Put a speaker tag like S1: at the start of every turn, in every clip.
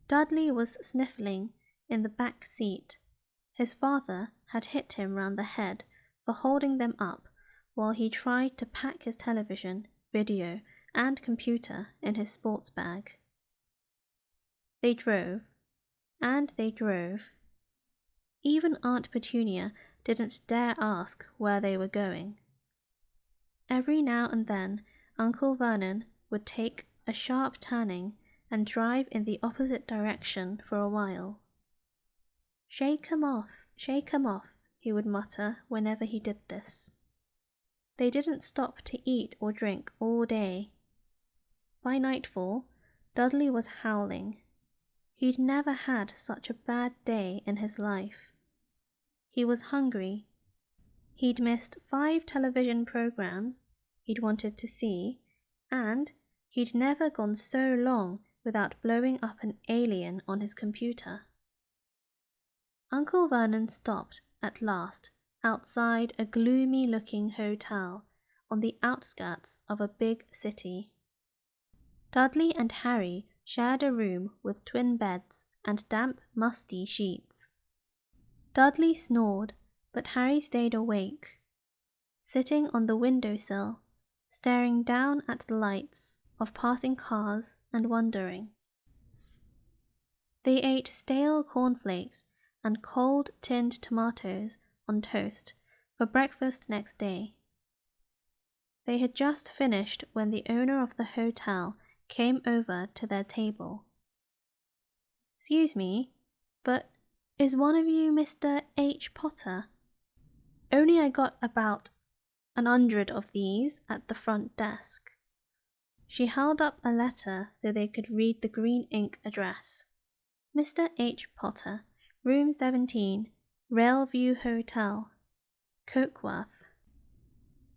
S1: Dudley was sniffling in the back seat. His father had hit him round the head for holding them up while he tried to pack his television, video, and computer in his sports bag. They drove, and they drove. Even Aunt Petunia didn't dare ask where they were going. Every now and then, Uncle Vernon would take a sharp turning and drive in the opposite direction for a while. "Shake 'em off, he would mutter whenever he did this. They didn't stop to eat or drink all day. By nightfall, Dudley was howling. He'd never had such a bad day in his life. He was hungry. He'd missed 5 television programs he'd wanted to see, and he'd never gone so long without blowing up an alien on his computer. Uncle Vernon stopped at last outside a gloomy-looking hotel on the outskirts of a big city. Dudley and Harry shared a room with twin beds and damp, musty sheets. Dudley snored, but Harry stayed awake, sitting on the windowsill, staring down at the lights of passing cars and wondering. They ate stale cornflakes and cold tinned tomatoes on toast for breakfast next day. They had just finished when the owner of the hotel came over to their table. "Excuse me, but is one of you Mr. H. Potter? Only I got about 100 of these at the front desk." She held up a letter so they could read the green ink address. "Mr. H. Potter, Room 17, Railview Hotel, Cokeworth."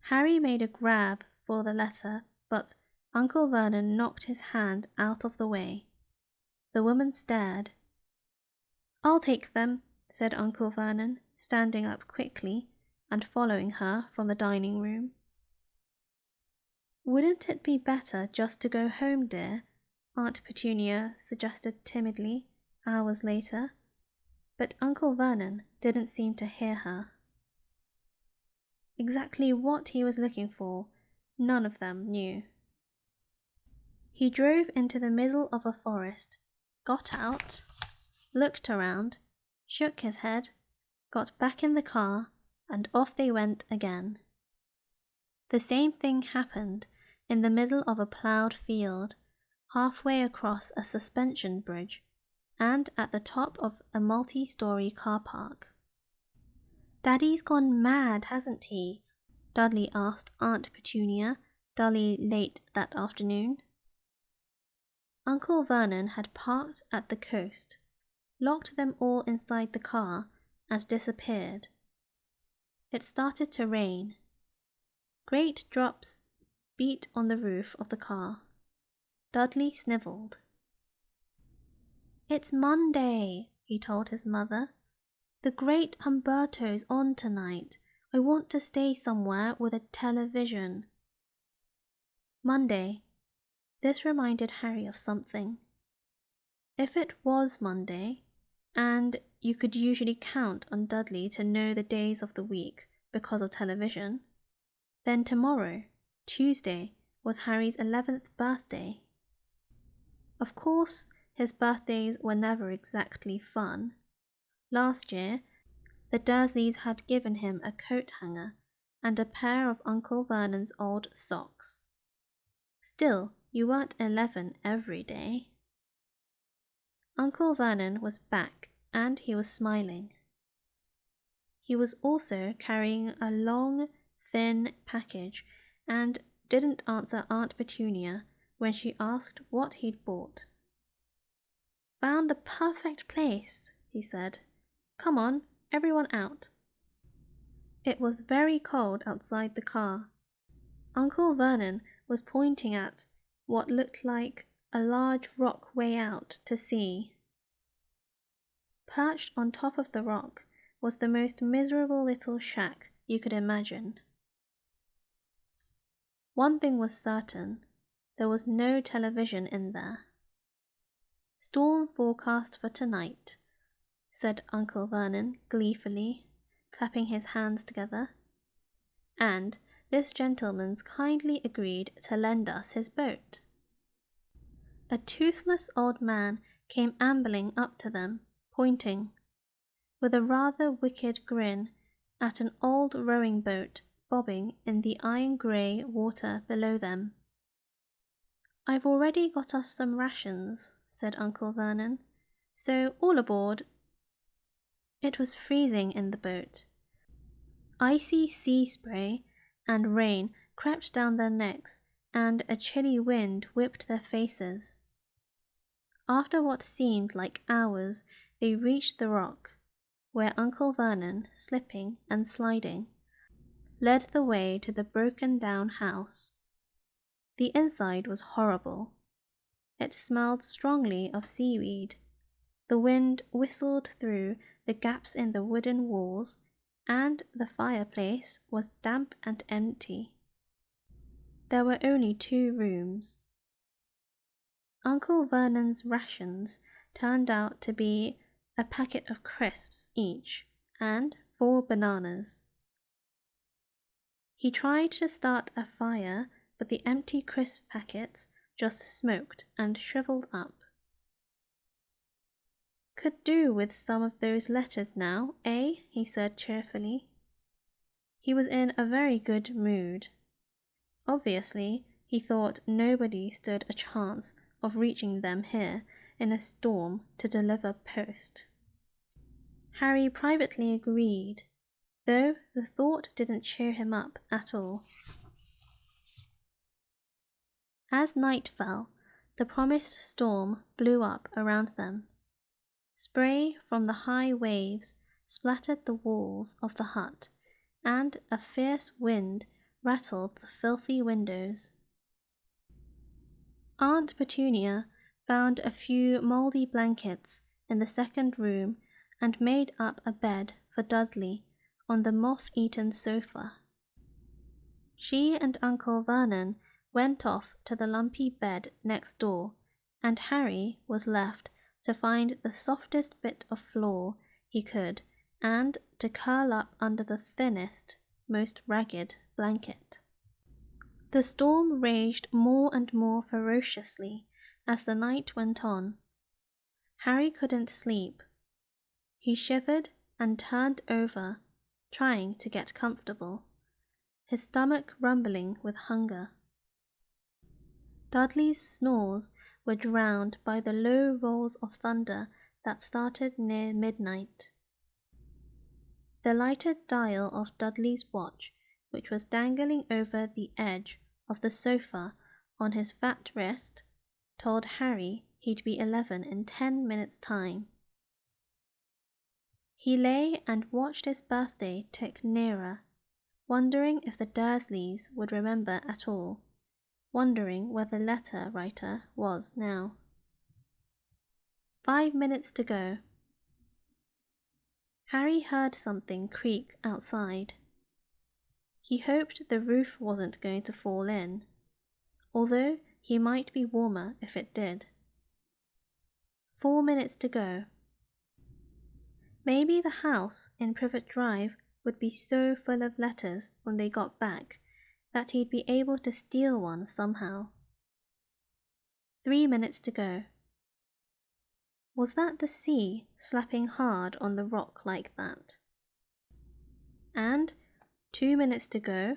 S1: Harry made a grab for the letter, but Uncle Vernon knocked his hand out of the way. The woman stared. "I'll take them," said Uncle Vernon, standing up quickly and following her from the dining room. "Wouldn't it be better just to go home, dear?" Aunt Petunia suggested timidly, hours later, but Uncle Vernon didn't seem to hear her. Exactly what he was looking for, none of them knew. He drove into the middle of a forest, got out, looked around, shook his head, got back in the car, and off they went again. The same thing happened in the middle of a ploughed field, halfway across a suspension bridge, and at the top of a multi-story car park. "Daddy's gone mad, hasn't he?" Dudley asked Aunt Petunia, dully late that afternoon. Uncle Vernon had parked at the coast, locked them all inside the car, and disappeared. It started to rain. Great drops beat on the roof of the car. Dudley snivelled. "It's Monday," he told his mother. "The great Humberto's on tonight. I want to stay somewhere with a television." Monday. This reminded Harry of something. If it was Monday, and you could usually count on Dudley to know the days of the week because of television, then tomorrow, Tuesday, was Harry's 11th birthday. Of course, his birthdays were never exactly fun. Last year, the Dursleys had given him a coat hanger and a pair of Uncle Vernon's old socks. Still, you weren't 11 every day. Uncle Vernon was back, and he was smiling. He was also carrying a long, thin package and didn't answer Aunt Petunia when she asked what he'd bought. "Found the perfect place," he said. "Come on, everyone out." It was very cold outside the car. Uncle Vernon was pointing at what looked like a large rock way out to sea. Perched on top of the rock was the most miserable little shack you could imagine. One thing was certain, there was no television in there. "Storm forecast for tonight," said Uncle Vernon gleefully, clapping his hands together. "And this gentleman's kindly agreed to lend us his boat." A toothless old man came ambling up to them, pointing, with a rather wicked grin, at an old rowing boat bobbing in the iron-grey water below them. "I've already got us some rations," said Uncle Vernon, "so all aboard." It was freezing in the boat. Icy sea spray and rain crept down their necks, and a chilly wind whipped their faces. After what seemed like hours, they reached the rock, where Uncle Vernon, slipping and sliding, led the way to the broken-down house. The inside was horrible. It smelled strongly of seaweed. The wind whistled through the gaps in the wooden walls, and the fireplace was damp and empty. There were only 2 rooms. Uncle Vernon's rations turned out to be a packet of crisps each and 4 bananas. He tried to start a fire, but the empty crisp packets just smoked and shriveled up. "Could do with some of those letters now, eh?" he said cheerfully. He was in a very good mood. Obviously, he thought nobody stood a chance of reaching them here in a storm to deliver post. Harry privately agreed, though the thought didn't cheer him up at all. As night fell, the promised storm blew up around them. Spray from the high waves splattered the walls of the hut, and a fierce wind rattled the filthy windows. Aunt Petunia found a few mouldy blankets in the second room and made up a bed for Dudley on the moth-eaten sofa. She and Uncle Vernon went off to the lumpy bed next door, and Harry was left to find the softest bit of floor he could and to curl up under the thinnest, most ragged blanket. The storm raged more and more ferociously as the night went on. Harry couldn't sleep. He shivered and turned over, trying to get comfortable, his stomach rumbling with hunger. Dudley's snores were drowned by the low rolls of thunder that started near midnight. The lighted dial of Dudley's watch, which was dangling over the edge of the sofa on his fat wrist, told Harry he'd be 11 in 10 minutes' time. He lay and watched his birthday tick nearer, wondering if the Dursleys would remember at all, wondering where the letter writer was now. 5 minutes to go. Harry heard something creak outside. He hoped the roof wasn't going to fall in, although he might be warmer if it did. 4 minutes to go. Maybe the house in Privet Drive would be so full of letters when they got back that he'd be able to steal one somehow. 3 minutes to go. Was that the sea slapping hard on the rock like that? And 2 minutes to go.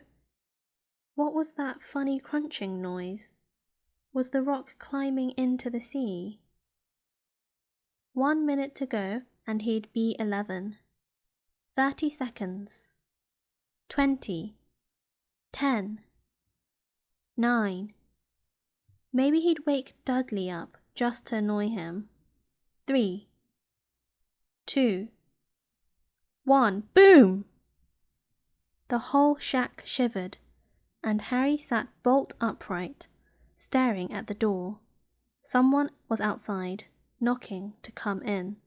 S1: What was that funny crunching noise? Was the rock climbing into the sea? 1 minute to go and he'd be 11. 30 seconds. 20. 10. 9. Maybe he'd wake Dudley up just to annoy him. 3. 2. 1. Boom! The whole shack shivered, and Harry sat bolt upright, staring at the door. Someone was outside, knocking to come in.